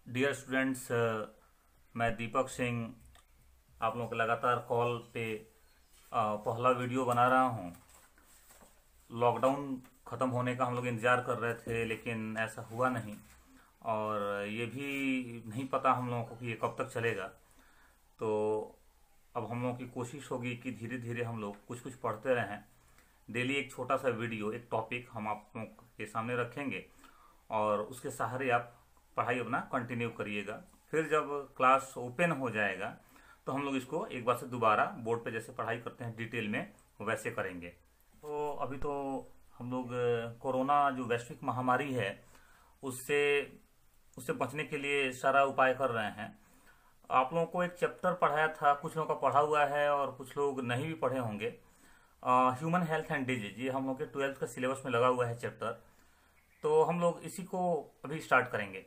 Dear students, मैं दीपक सिंह आप लोगों के लगातार कॉल पे पहला वीडियो बना रहा हूँ। लॉकडाउन ख़त्म होने का हम लोग इंतज़ार कर रहे थे, लेकिन ऐसा हुआ नहीं और ये भी नहीं पता हम लोगों को कि ये कब तक चलेगा। तो अब हम लोगों की कोशिश होगी कि धीरे धीरे हम लोग कुछ कुछ पढ़ते रहें। डेली एक छोटा सा वीडियो, एक टॉपिक हम आप लोगों के सामने रखेंगे और उसके सहारे आप पढ़ाई अपना कंटिन्यू करिएगा। फिर जब क्लास ओपन हो जाएगा तो हम लोग इसको एक बार से दोबारा बोर्ड पे जैसे पढ़ाई करते हैं डिटेल में वैसे करेंगे। तो अभी तो हम लोग कोरोना जो वैश्विक महामारी है उससे उससे बचने के लिए सारा उपाय कर रहे हैं। आप लोगों को एक चैप्टर पढ़ाया था, कुछ लोगों का पढ़ा हुआ है और कुछ लोग नहीं भी पढ़े होंगे। ह्यूमन हेल्थ एंड डिजीज, ये हम लोग के 12th का सिलेबस में लगा हुआ है चैप्टर। तो हम लोग इसी को अभी स्टार्ट करेंगे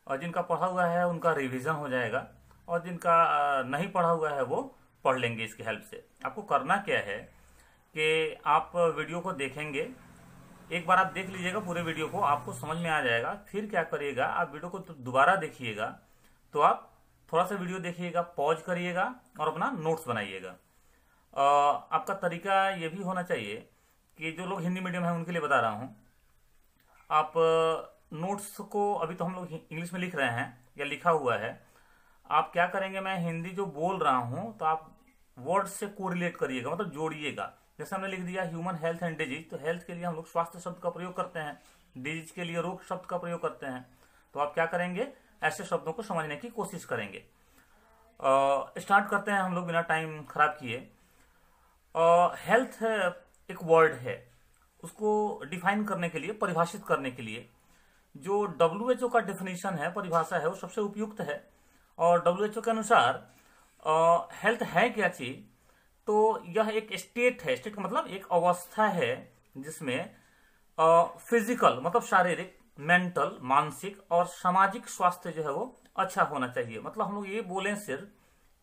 और जिनका पढ़ा हुआ है उनका रिवीजन हो जाएगा और जिनका नहीं पढ़ा हुआ है वो पढ़ लेंगे इसकी हेल्प से। आपको करना क्या है कि आप वीडियो को देखेंगे, एक बार आप देख लीजिएगा पूरे वीडियो को, आपको समझ में आ जाएगा। फिर क्या करिएगा, आप वीडियो को दोबारा देखिएगा तो आप थोड़ा सा वीडियो देखिएगा, पॉज करिएगा और अपना नोट्स बनाइएगा। आपका तरीका ये भी होना चाहिए कि जो लोग हिंदी मीडियम है उनके लिए बता रहा हूँ, आप नोट्स को अभी तो हम लोग इंग्लिश में लिख रहे हैं या लिखा हुआ है, आप क्या करेंगे, मैं हिंदी जो बोल रहा हूँ तो आप वर्ड से कोरिलेट करिएगा, मतलब जोड़िएगा। जैसे हमने लिख दिया ह्यूमन हेल्थ एंड डिजीज, तो हेल्थ के लिए हम लोग स्वास्थ्य शब्द का प्रयोग करते हैं, डिजीज के लिए रोग शब्द का प्रयोग करते हैं। तो आप क्या करेंगे, ऐसे शब्दों को समझने की कोशिश करेंगे। स्टार्ट करते हैं हम लोग बिना टाइम खराब किए। हेल्थ एक वर्ड है, उसको डिफाइन करने के लिए, परिभाषित करने के लिए जो WHO का डेफिनेशन है, परिभाषा है, वो सबसे उपयुक्त है। और WHO के अनुसार हेल्थ है क्या चीज, तो यह एक स्टेट है। स्टेट का मतलब एक अवस्था है जिसमें फिजिकल मतलब शारीरिक, मेंटल मानसिक और सामाजिक स्वास्थ्य जो है वो अच्छा होना चाहिए। मतलब हम लोग ये बोलें सिर्फ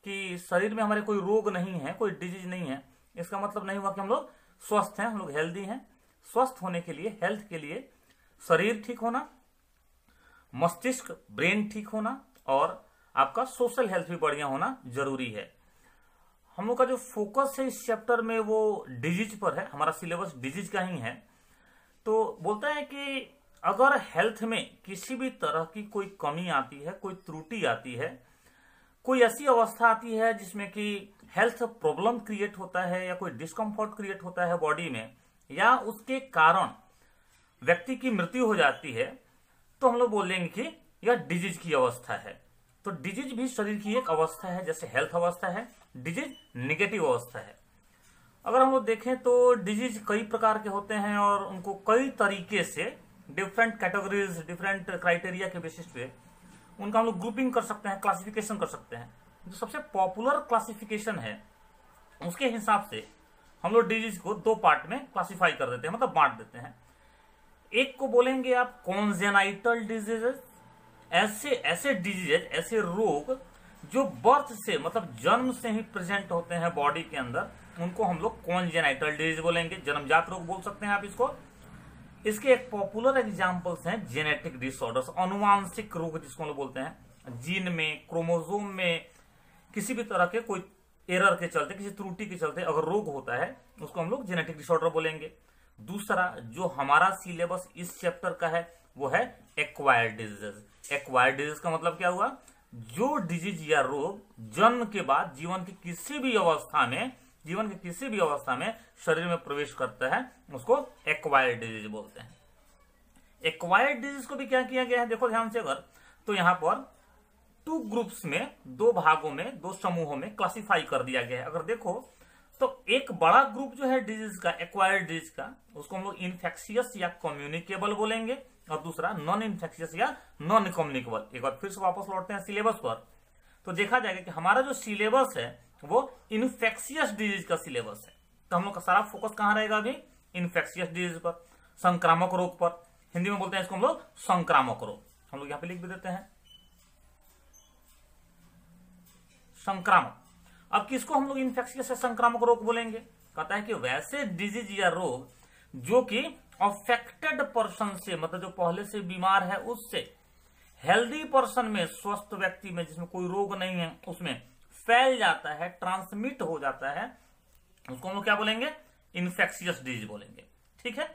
कि शरीर में हमारे कोई रोग नहीं है, कोई डिजीज नहीं है, इसका मतलब नहीं हुआ कि हम लोग स्वस्थ हैं, हम लोग हेल्दी हैं। स्वस्थ होने के लिए, हेल्थ के लिए शरीर ठीक होना, मस्तिष्क ब्रेन ठीक होना और आपका सोशल हेल्थ भी बढ़िया होना जरूरी है। हम लोग का जो फोकस है इस चैप्टर में वो डिजीज पर है, हमारा सिलेबस डिजीज का ही है। तो बोलता है कि अगर हेल्थ में किसी भी तरह की कोई कमी आती है, कोई त्रुटि आती है, कोई ऐसी अवस्था आती है जिसमें कि हेल्थ प्रॉब्लम क्रिएट होता है या कोई डिस्कम्फर्ट क्रिएट होता है बॉडी में, या उसके कारण व्यक्ति की मृत्यु हो जाती है, तो हम लोग बोलेंगे कि यह डिजीज की अवस्था है। तो डिजीज भी शरीर की एक अवस्था है, जैसे हेल्थ अवस्था है, डिजीज नेगेटिव अवस्था है। अगर हम लोग देखें तो डिजीज कई प्रकार के होते हैं और उनको कई तरीके से डिफरेंट कैटेगरीज, डिफरेंट क्राइटेरिया के बेसिस पे उनका हम लोग ग्रुपिंग कर सकते हैं, क्लासिफिकेशन कर सकते हैं। जो सबसे पॉपुलर क्लासिफिकेशन है उसके हिसाब से हम लोग डिजीज को दो पार्ट में क्लासिफाई कर देते हैं, मतलब बांट देते हैं। एक को बोलेंगे आप कॉन्जेनाइटल डिजीजेस, ऐसे डिजीजेज, ऐसे रोग जो बर्थ से मतलब जन्म से ही प्रेजेंट होते हैं बॉडी के अंदर, उनको हम लोग कॉन्जेनाइटल डिजीज बोलेंगे, जन्मजात रोग बोल सकते हैं आप इसको। इसके एक पॉपुलर एग्जांपल्स हैं जेनेटिक डिसऑर्डर्स, अनुवांशिक रोग जिसको हम लोग बोलते हैं। जीन में, क्रोमोसोम में किसी भी तरह के कोई एरर के चलते, किसी त्रुटि के चलते अगर रोग होता है उसको हम लोग जेनेटिक डिसऑर्डर बोलेंगे। दूसरा जो हमारा सिलेबस इस चैप्टर का है वो है एक्वायर्ड डिजीजेस। एक्वायर्ड डिजीज का मतलब क्या हुआ, जो डिजीज या रोग जन्म के बाद जीवन की किसी भी अवस्था में शरीर में प्रवेश करता है उसको एक्वायर्ड डिजीज बोलते हैं। एक्वायर्ड डिजीज को भी क्या किया गया है, देखो ध्यान से अगर, तो यहां पर 2 ग्रुप्स में, 2 भागों में, 2 समूहों में क्लासिफाई कर दिया गया है। अगर देखो तो एक बड़ा ग्रुप जो है डिजीज का, एक्वायर्ड डिजीज का, उसको हम लोग इन्फेक्शियस या कम्युनिकेबल बोलेंगे और दूसरा नॉन इन्फेक्शियस या नॉन कम्युनिकेबल। एक बार फिर से वापस लौटते हैं सिलेबस पर, तो देखा जाएगा कि हमारा जो सिलेबस है वो इन्फेक्शियस डिजीज का सिलेबस है। तो हम लोग का सारा फोकस कहां रहेगा अभी, इन्फेक्शियस डिजीज पर, संक्रामक रोग पर। हिंदी में बोलते हैं इसको हम लोग संक्रामक रोग, हम लोग यहां पे लिख भी देते हैं संक्रामक। अब किसको हम लोग इन्फेक्शियस या संक्रामक रोग बोलेंगे, कहता है कि वैसे डिजीज या रोग जो कि अफेक्टेड पर्सन से, मतलब जो पहले से बीमार है उससे हेल्दी पर्सन में, स्वस्थ व्यक्ति में जिसमें कोई रोग नहीं है, उसमें फैल जाता है, ट्रांसमिट हो जाता है, उसको हम लोग क्या बोलेंगे? इन्फेक्शियस डिजीज बोलेंगे। ठीक है।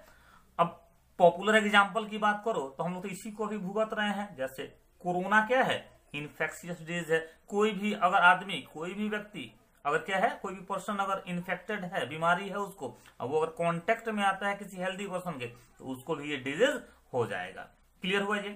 अब पॉपुलर एग्जांपल की बात करो तो हम लोग तो इसी को भी भुगत रहे हैं। जैसे कोरोना क्या है? इन्फेक्शियस डिजीज है। कोई भी अगर आदमी, कोई भी व्यक्ति अगर क्या है, कोई भी पर्सन अगर इन्फेक्टेड है, बीमारी है उसको, अब वो अगर कांटेक्ट में आता है किसी हेल्दी पर्सन के, तो उसको भी ये डिजीज हो जाएगा। क्लियर हुआ ये?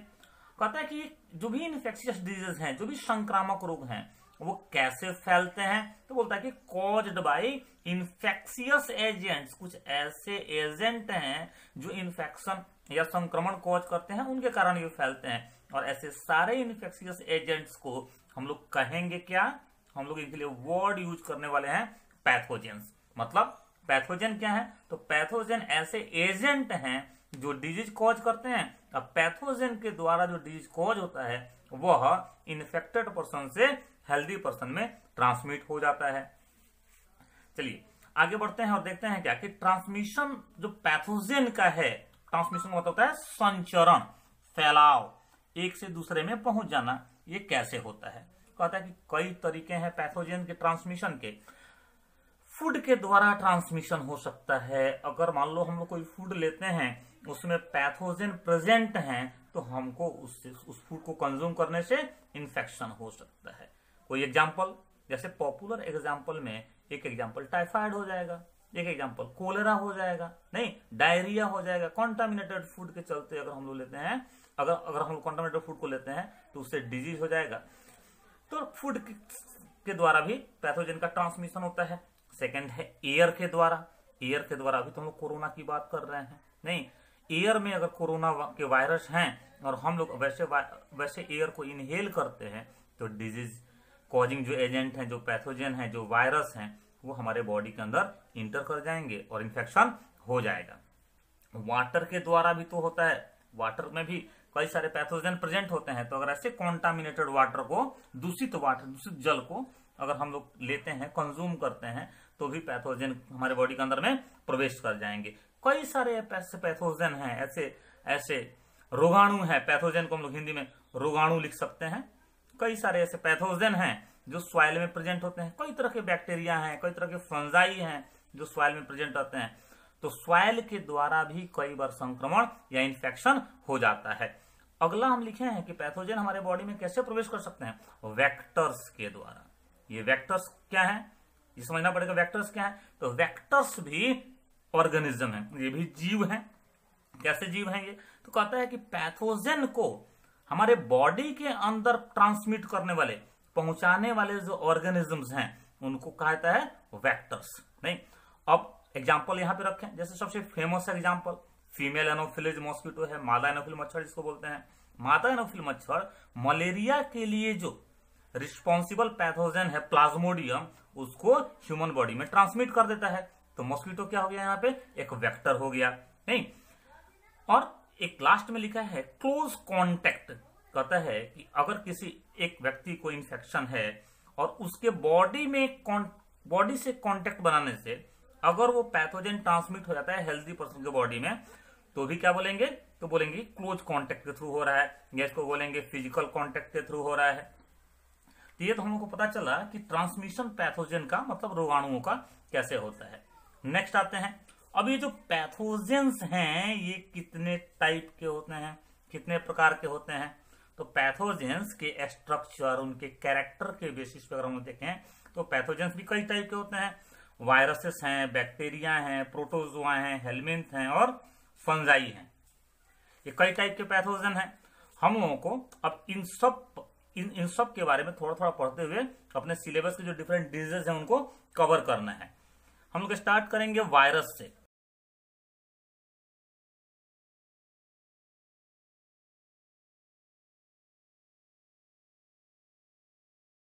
कहता है कि जो भी इन्फेक्शियस डिजीज हैं, जो भी संक्रामक रोग हैं, वो कैसे फैलते हैं? तो बोलता है कि कॉज्ड बाय इन्फेक्शियस एजेंट्स। कुछ ऐसे एजेंट हैं जो इन्फेक्शन या संक्रमण कॉज करते हैं, उनके कारण ये फैलते हैं। और ऐसे सारे इन्फेक्शियस एजेंट्स को हम लोग कहेंगे क्या? हम लोग इनके लिए वर्ड यूज करने वाले हैं पैथोजेंस। मतलब पैथोजन क्या है? तो पैथोजन ऐसे एजेंट हैं जो डिजीज कॉज करते हैं। अब पैथोजन के द्वारा जो डिजीज कॉज होता है वह इन्फेक्टेड पर्सन से हेल्दी पर्सन में ट्रांसमिट हो जाता है। चलिए आगे बढ़ते हैं और देखते हैं क्या कि ट्रांसमिशन जो पैथोजन का है, ट्रांसमिशन मतलब होता है संचरण, फैलाव, एक से दूसरे में पहुंच जाना। ये कैसे होता है? कहता है कि कई तरीके हैं पैथोजन के ट्रांसमिशन के। फूड के द्वारा ट्रांसमिशन हो सकता है। अगर मान लो हम लोग कोई फूड लेते हैं उसमें पैथोजन प्रेजेंट हैं, तो हमको उससे उस फूड को कंज्यूम करने से इन्फेक्शन हो सकता है। कोई एग्जांपल, जैसे पॉपुलर एग्जांपल में एक एग्जांपल टाइफाइड हो जाएगा, एक एग्जांपल कोलेरा हो जाएगा, नहीं डायरिया हो जाएगा। कॉन्टामिनेटेड फूड के चलते अगर हम लोग लेते हैं, अगर हम लोग कॉन्टामिनेटेड फूड को लेते हैं तो उससे डिजीज हो जाएगा। तो फूड के द्वारा भी पैथोजन का ट्रांसमिशन होता है। सेकंड है एयर के द्वारा। एयर के द्वारा, अभी तो हम लोग कोरोना की बात कर रहे हैं, नहीं, एयर में अगर कोरोना के वायरस हैं और हम लोग वैसे एयर को इनहेल करते हैं, तो डिजीज कॉजिंग जो एजेंट हैं, जो पैथोजन हैं, जो वायरस हैं, वो हमारे बॉडी के अंदर इंटर कर जाएंगे और इन्फेक्शन हो जाएगा। वाटर के द्वारा भी तो होता है। वाटर में भी कई सारे पैथोजन प्रेजेंट होते हैं। तो अगर ऐसे कॉन्टामिनेटेड वाटर को, दूषित वाटर, दूषित जल को अगर हम लोग लेते हैं, कंज्यूम करते हैं, तो भी पैथोजन हमारे बॉडी के अंदर में प्रवेश कर जाएंगे। कई सारे ऐसे पैथोजन हैं, ऐसे रोगाणु हैं। पैथोजन को हम लोग हिंदी में रोगाणु लिख सकते हैं। कई सारे ऐसे पैथोजन हैं जो सॉइल में प्रेजेंट होते हैं। कई तरह के बैक्टीरिया हैं, कई तरह के फंजाई हैं जो सॉइल में प्रेजेंट होते हैं। तो सॉइल के द्वारा भी कई बार संक्रमण या इन्फेक्शन हो जाता है। अगला हम लिखे हैं कि पैथोजन हमारे बॉडी में कैसे प्रवेश कर सकते हैं? वेक्टर्स के द्वारा। ये वेक्टर्स क्या है, ये समझना पड़ेगा। वेक्टर्स क्या है? तो वेक्टर्स भी ऑर्गेनिज्म है, ये भी जीव हैं। कैसे जीव हैं ये? तो कहता है कि पैथोजन को हमारे बॉडी के अंदर ट्रांसमिट करने वाले, पहुंचाने वाले जो ऑर्गेनिजम्स हैं, उनको कहता है वेक्टर्स। नहीं, अब एग्जाम्पल यहां पे रखें। जैसे सबसे famous example female Anopheles mosquito है, मादा एनोफिल मच्छर जिसको बोलते हैं। मादा एनोफिल मच्छर मलेरिया के लिए जो रिस्पॉन्सिबल पैथोजन है प्लाज्मोडियम, उसको ह्यूमन बॉडी में ट्रांसमिट कर देता है। तो मॉस्किटो क्या हो गया? यहाँ पे एक वेक्टर हो गया। नहीं, और एक लास्ट में लिखा है क्लोज कॉन्टेक्ट। कहता है कि अगर किसी एक व्यक्ति को इन्फेक्शन है और उसके बॉडी से कॉन्टेक्ट बनाने से अगर वो पैथोजन ट्रांसमिट हो जाता है हेल्दी पर्सन के बॉडी में, तो भी क्या बोलेंगे? तो बोलेंगे क्लोज कॉन्टेक्ट के थ्रू हो रहा है, या इसको बोलेंगे फिजिकल कॉन्टेक्ट के थ्रू हो रहा है। तो ये तो हम लोग को पता चला कि ट्रांसमिशन पैथोजन का मतलब रोगाणुओं का कैसे होता है। नेक्स्ट आते हैं। अब ये जो पैथोजेंस हैं ये कितने टाइप के होते हैं, कितने प्रकार के होते हैं? तो पैथोजेंस के स्ट्रक्चर, उनके कैरेक्टर के बेसिस पर अगर हम देखें तो पैथोजेंस भी कई टाइप के होते हैं। वायरसेस हैं, बैक्टीरिया हैं, प्रोटोजोआ हैं, हेलमिंथ हैं और फंजाई हैं। ये कई टाइप के पैथोजन हैं। हम लोगों को अब इन सब के बारे में थोड़ा थोड़ा पढ़ते हुए अपने सिलेबस के जो डिफरेंट डिजीजेस हैं उनको कवर करना है। हम लोग स्टार्ट करेंगे वायरस से।